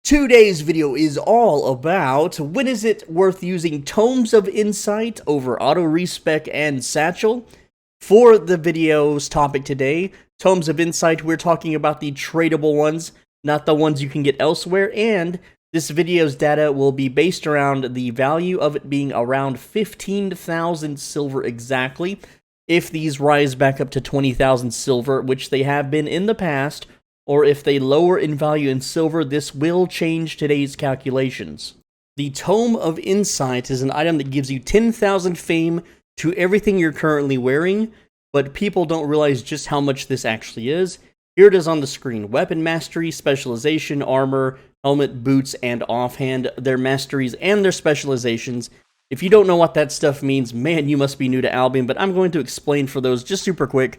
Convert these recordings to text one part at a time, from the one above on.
Today's video is all about when is it worth using Tomes of Insight over auto-respec and Satchel. For the video's topic today, Tomes of Insight, we're talking about the tradable ones, not the ones you can get elsewhere, and this video's data will be based around the value of it being around 15,000 silver exactly. If these rise back up to 20,000 silver, which they have been in the past, or if they lower in value in silver, this will change today's calculations. The Tome of Insight is an item that gives you 10,000 fame to everything you're currently wearing, but people don't realize just how much this actually is. Here it is on the screen. Weapon Mastery, Specialization, Armor, Helmet, Boots, and Offhand. Their masteries and their specializations. If you don't know what that stuff means, man, you must be new to Albion, but I'm going to explain for those just super quick.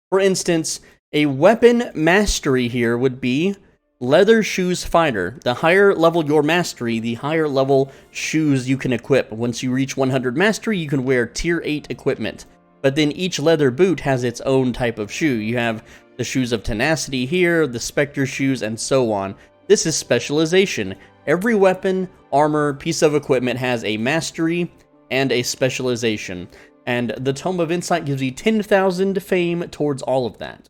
For instance, a weapon mastery here would be Leather Shoes Fighter. The higher level your mastery, the higher level shoes you can equip. Once you reach 100 mastery, you can wear tier 8 equipment. But then each leather boot has its own type of shoe. You have the Shoes of Tenacity here, the Spectre shoes, and so on. This is specialization. Every weapon, armor, piece of equipment has a mastery and a specialization. And the Tome of Insight gives you 10,000 fame towards all of that.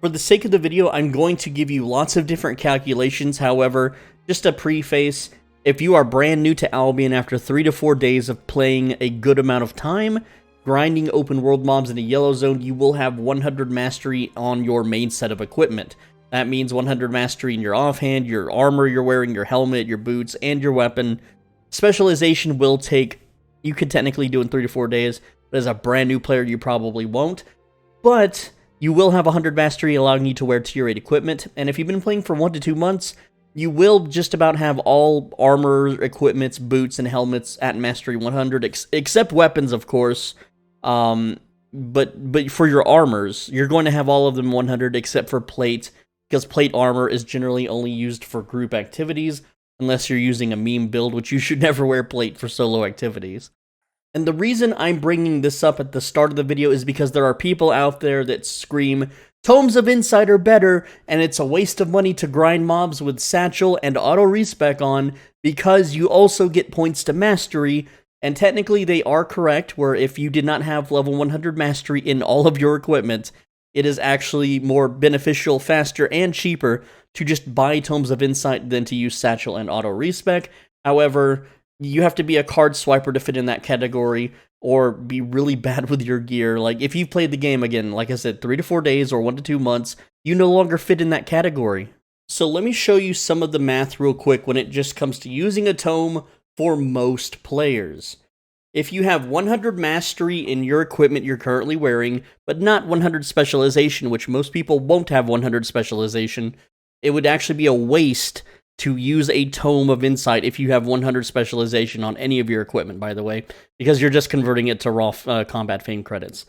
For the sake of the video, I'm going to give you lots of different calculations. However, just a preface, if you are brand new to Albion after 3 to 4 days of playing a good amount of time, grinding open world mobs in a yellow zone, you will have 100 mastery on your main set of equipment. That means 100 mastery in your offhand, your armor you're wearing, your helmet, your boots, and your weapon. Specialization will take, you could technically do in 3 to 4 days, but as a brand new player, you probably won't. But you will have 100 mastery, allowing you to wear tier 8 equipment, and if you've been playing for 1 to 2 months, you will just about have all armor, equipments, boots, and helmets at mastery 100, except weapons, of course. But for your armors, you're going to have all of them 100 except for plate, because plate armor is generally only used for group activities, unless you're using a meme build, which you should never wear plate for solo activities. And the reason I'm bringing this up at the start of the video is because there are people out there that scream, Tomes of Insight are better, and it's a waste of money to grind mobs with Satchel and auto-respec on, because you also get points to mastery, and technically they are correct, where if you did not have level 100 mastery in all of your equipment, it is actually more beneficial, faster, and cheaper to just buy Tomes of Insight than to use Satchel and auto-respec. However, you have to be a card swiper to fit in that category, or be really bad with your gear. Like, if you've played the game, again, like I said, 3 to 4 days or 1 to 2 months, you no longer fit in that category. So let me show you some of the math real quick when it just comes to using a tome for most players. If you have 100 mastery in your equipment you're currently wearing, but not 100 specialization, which most people won't have 100 specialization, it would actually be a waste to use a Tome of Insight if you have 100 specialization on any of your equipment, by the way, because you're just converting it to raw combat fame credits.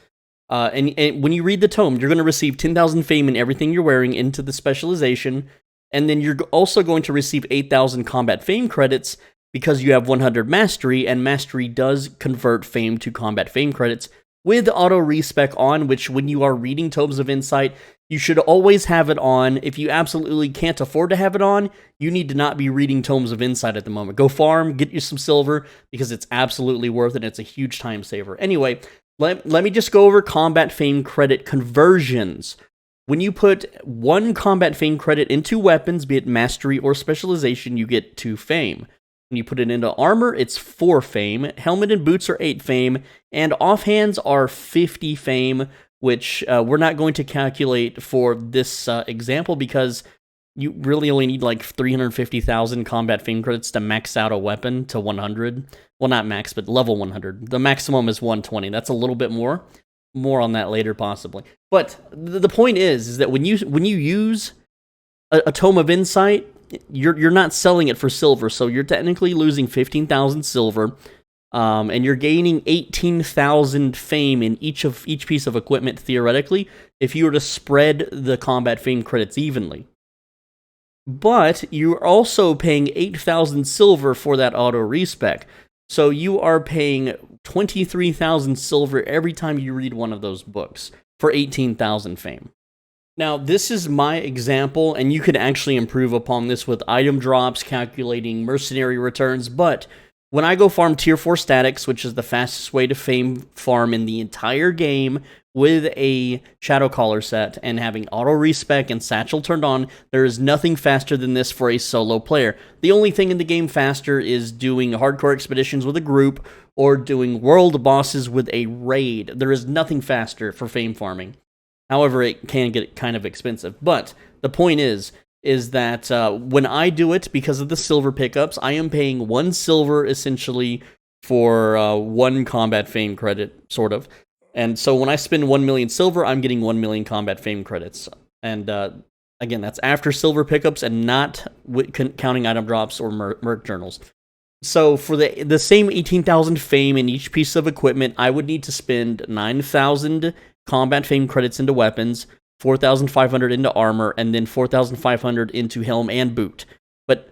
And when you read the Tome, you're going to receive 10,000 fame in everything you're wearing into the specialization, and then you're also going to receive 8,000 combat fame credits because you have 100 mastery, and mastery does convert fame to combat fame credits with auto-respec on, which when you are reading Tomes of Insight, you should always have it on. If you absolutely can't afford to have it on, you need to not be reading Tomes of Insight at the moment. Go farm, get you some silver, because it's absolutely worth it. It's a huge time saver. Anyway, let me just go over combat fame credit conversions. When you put 1 combat fame credit into weapons, be it mastery or specialization, you get 2 fame. When you put it into armor, it's 4 fame. Helmet and boots are 8 fame, and offhands are 50 fame, which we're not going to calculate for this example because you really only need like 350,000 combat fame credits to max out a weapon to 100. Well, not max, but level 100. The maximum is 120. That's a little bit more. More on that later, possibly. But the point is that when you use a Tome of Insight, you're not selling it for silver, so you're technically losing 15,000 silver. And you're gaining 18,000 fame in each piece of equipment, theoretically, if you were to spread the combat fame credits evenly. But you're also paying 8,000 silver for that auto-respec. So you are paying 23,000 silver every time you read one of those books for 18,000 fame. Now, this is my example, and you can actually improve upon this with item drops, calculating mercenary returns, but when I go farm tier 4 statics, which is the fastest way to fame farm in the entire game, with a Shadow Caller set and having auto-respec and Satchel turned on, there is nothing faster than this for a solo player. The only thing in the game faster is doing hardcore expeditions with a group or doing world bosses with a raid. There is nothing faster for fame farming. However, it can get kind of expensive. But the point is that when I do it, because of the silver pickups, I am paying 1 silver essentially for 1 combat fame credit, sort of. And so when I spend 1 million silver, I'm getting 1 million combat fame credits. And again, that's after silver pickups and not counting item drops or merc journals. So for the same 18,000 fame in each piece of equipment, I would need to spend 9,000 combat fame credits into weapons, 4,500 into armor, and then 4,500 into helm and boot. But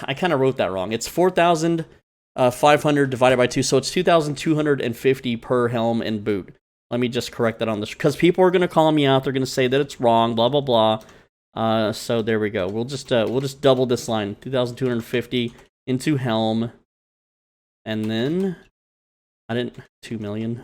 I kind of wrote that wrong. It's 4,500 divided by 2, so it's 2,250 per helm and boot. Let me just correct that on this, because people are going to call me out. They're going to say that it's wrong, blah, blah, blah. So there we go. We'll just double this line, 2,250 into helm, and then, 2 million.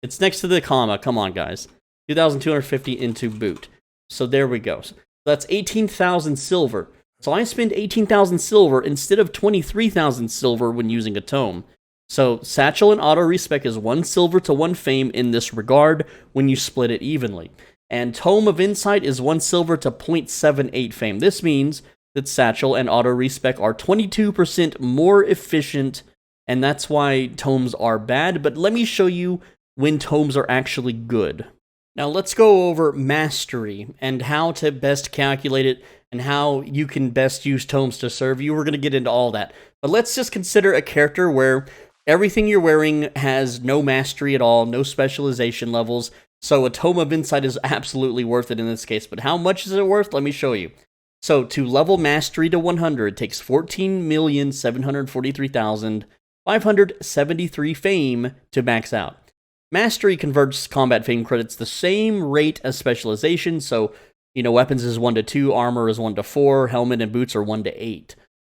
It's next to the comma. Come on, guys. 2,250 into boot. So there we go. So that's 18,000 silver. So I spend 18,000 silver instead of 23,000 silver when using a tome. So Satchel and auto-respec is 1 silver to 1 fame in this regard when you split it evenly. And Tome of Insight is 1 silver to 0.78 fame. This means that Satchel and auto-respec are 22% more efficient, and that's why tomes are bad. But let me show you when tomes are actually good. Now let's go over mastery and how to best calculate it and how you can best use tomes to serve you. We're going to get into all that. But let's just consider a character where everything you're wearing has no mastery at all, no specialization levels. So a Tome of Insight is absolutely worth it in this case. But how much is it worth? Let me show you. So to level mastery to 100 takes 14,743,573 fame to max out. Mastery converts combat fame credits the same rate as specialization, so, weapons is 1 to 2, armor is 1 to 4, helmet and boots are 1 to 8.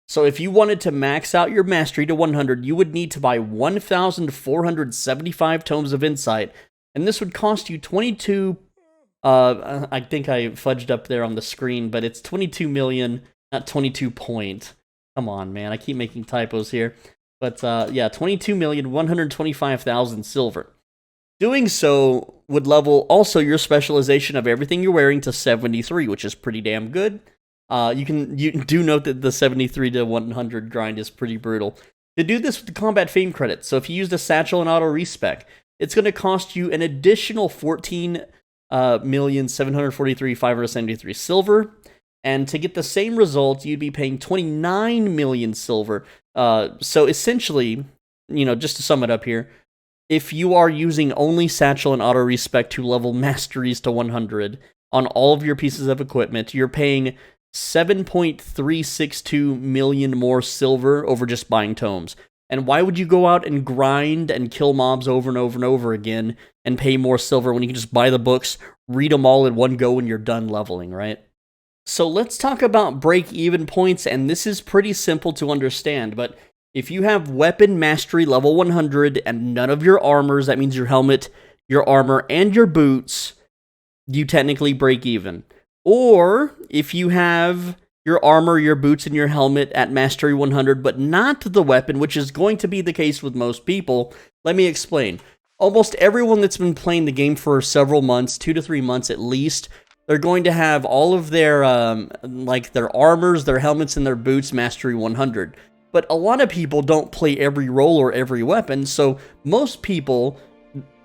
So if you wanted to max out your mastery to 100, you would need to buy 1,475 Tomes of Insight, and this would cost you 22, I think I fudged up there on the screen, but it's 22 million, not 22 point. Come on, man, I keep making typos here. But, yeah, 22,125,000 silver. Doing so would level also your specialization of everything you're wearing to 73, which is pretty damn good. You do note that the 73 to 100 grind is pretty brutal. To do this with the combat fame credits, so if you use the Satchel and auto-respec, it's going to cost you an additional 14,743,573 silver, and to get the same result, you'd be paying 29 million silver. So essentially, just to sum it up here, if you are using only Satchel and auto-respec to level masteries to 100 on all of your pieces of equipment, you're paying 7.362 million more silver over just buying tomes. And why would you go out and grind and kill mobs over and over and over again and pay more silver when you can just buy the books, read them all in one go when you're done leveling, right? So let's talk about break-even points, and this is pretty simple to understand, but if you have weapon mastery level 100 and none of your armors, that means your helmet, your armor, and your boots, you technically break even. Or if you have your armor, your boots, and your helmet at mastery 100, but not the weapon, which is going to be the case with most people, let me explain. Almost everyone that's been playing the game for several months, 2 to 3 months at least, they're going to have all of their, their armors, their helmets, and their boots mastery 100. But a lot of people don't play every role or every weapon, so most people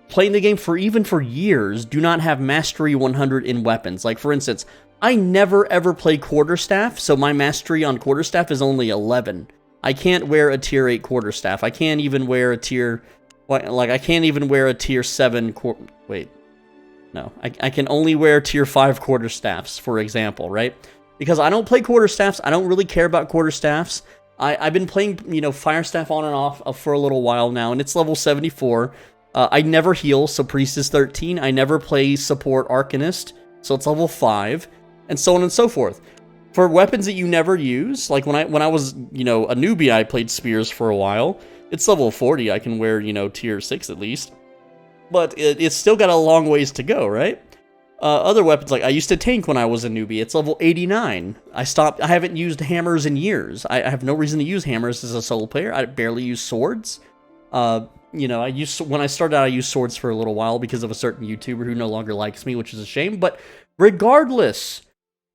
playing the game for years do not have mastery 100 in weapons. Like, for instance, I never ever play quarterstaff, so my mastery on quarterstaff is only 11. I can't wear a tier 8 quarterstaff. I can't even wear a tier... I can't even wear a tier 7... I can only wear tier 5 quarterstaffs, for example, right? Because I don't play quarterstaffs. I don't really care about quarterstaffs. I've been playing, Firestaff on and off for a little while now, and it's level 74. I never heal, so Priest is 13. I never play support Arcanist. so it's level 5, and so on and so forth. For weapons that you never use, like when I was, you know, a newbie, I played spears for a while. It's level 40, I can wear, you know, tier 6 at least. But it's still got a long ways to go, right? Other weapons, like I used to tank when I was a newbie, it's level 89. I haven't used hammers in years. I have no reason to use hammers as a solo player. I barely use swords. You know, when I started out, I used swords for a little while because of a certain YouTuber who no longer likes me, which is a shame. But regardless,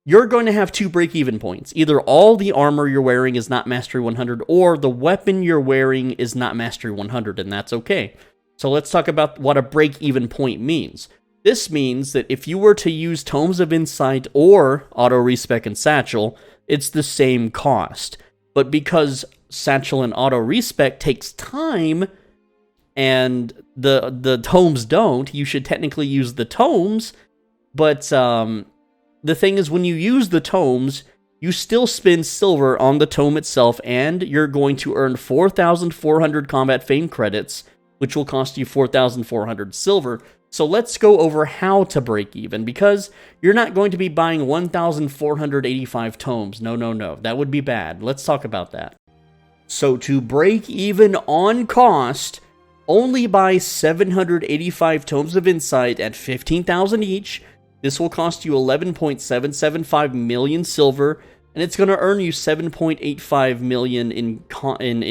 you're going to have 2 break-even points. Either all the armor you're wearing is not Mastery 100, or the weapon you're wearing is not Mastery 100, and that's okay. So let's talk about what a break-even point means. This means that if you were to use Tomes of Insight or auto-respec and Satchel, it's the same cost. But because Satchel and auto-respec takes time, and the Tomes don't, you should technically use the Tomes, but the thing is, when you use the Tomes, you still spend silver on the Tome itself, and you're going to earn 4,400 Combat Fame credits, which will cost you 4,400 silver. So let's go over how to break even, because you're not going to be buying 1,485 Tomes. No, no, no. That would be bad. Let's talk about that. So to break even on cost, only buy 785 Tomes of Insight at 15,000 each. This will cost you 11.775 million silver, and it's going to earn you 7.85 million in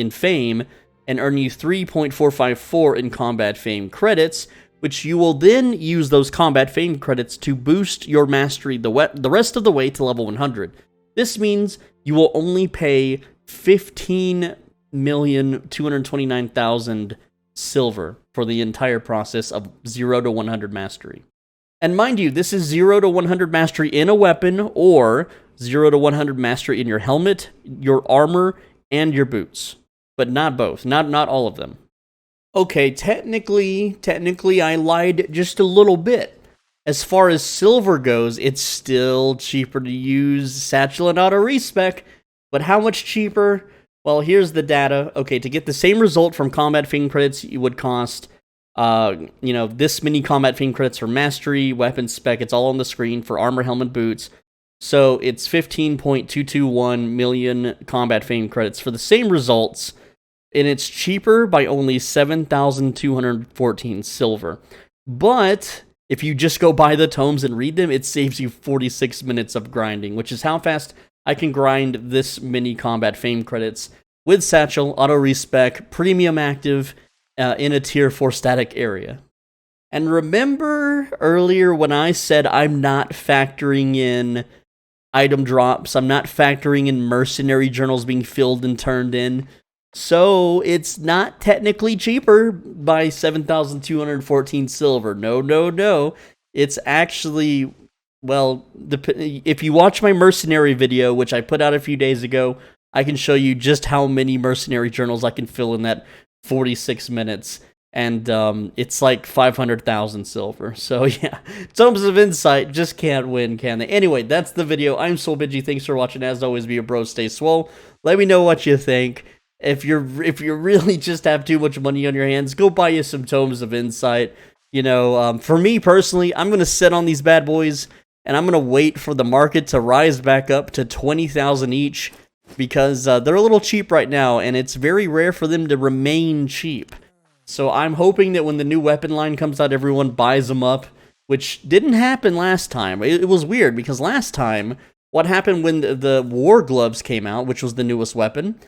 fame, and earn you 3.454 in combat fame credits, which you will then use those combat fame credits to boost your mastery the rest of the way to level 100. This means you will only pay 15,229,000 silver for the entire process of 0 to 100 mastery. And mind you, this is 0 to 100 mastery in a weapon, or 0 to 100 mastery in your helmet, your armor, and your boots. But not both. Not all of them. Okay, technically, I lied just a little bit. As far as silver goes, it's still cheaper to use Satchel and auto-respec. But how much cheaper? Well, here's the data. Okay, to get the same result from combat fame credits, it would cost you know, this many combat fame credits for mastery, weapon spec, it's all on the screen for armor, helmet, boots. So it's 15.221 million combat fame credits for the same results, and it's cheaper by only 7,214 silver. But if you just go buy the tomes and read them, it saves you 46 minutes of grinding, which is how fast I can grind this many combat fame credits with Satchel, auto-respec, premium active, in a tier 4 static area. And remember earlier when I said I'm not factoring in item drops, I'm not factoring in mercenary journals being filled and turned in, so it's not technically cheaper by 7,214 silver. No, no, no. It's actually, well, if you watch my mercenary video, which I put out a few days ago, I can show you just how many mercenary journals I can fill in that 46 minutes, and it's like 500,000 silver. So yeah, Tomes of Insight just can't win, can they? Anyway, that's the video. I'm SwolBenji. Thanks for watching. As always, be a bro, stay swole. Let me know what you think. If you really just have too much money on your hands, go buy you some Tomes of Insight. You know, for me personally, I'm gonna sit on these bad boys, and I'm gonna wait for the market to rise back up to 20,000 each, because they're a little cheap right now, and it's very rare for them to remain cheap. So I'm hoping that when the new weapon line comes out, everyone buys them up, which didn't happen last time. It was weird, because last time, what happened when the War Gloves came out, which was the newest weapon,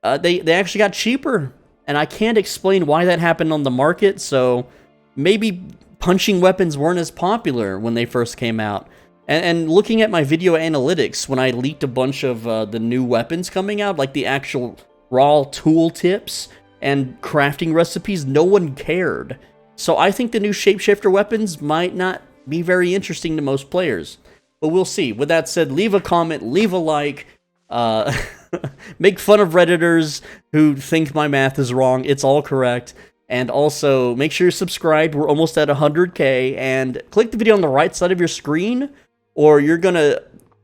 they actually got cheaper, and I can't explain why that happened on the market, so maybe punching weapons weren't as popular when they first came out. And looking at my video analytics, when I leaked a bunch of the new weapons coming out, like the actual raw tool tips and crafting recipes, no one cared. So I think the new shapeshifter weapons might not be very interesting to most players. But we'll see. With that said, leave a comment, leave a like, make fun of Redditors who think my math is wrong. It's all correct. And also, make sure you're subscribed. We're almost at 100K. And click the video on the right side of your screen, or you're gonna...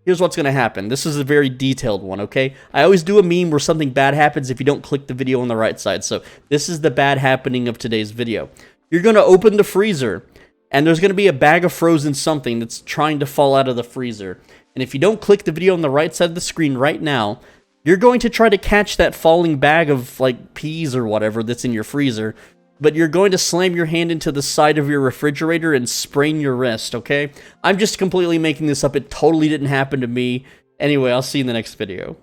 Here's what's gonna happen. This is a very detailed one, okay? I always do a meme where something bad happens if you don't click the video on the right side. So this is the bad happening of today's video. You're gonna open the freezer. and there's going to be a bag of frozen something that's trying to fall out of the freezer. And if you don't click the video on the right side of the screen right now, you're going to try to catch that falling bag of, like, peas or whatever that's in your freezer, but you're going to slam your hand into the side of your refrigerator and sprain your wrist, okay? I'm just completely making this up. It totally didn't happen to me. Anyway, I'll see you in the next video.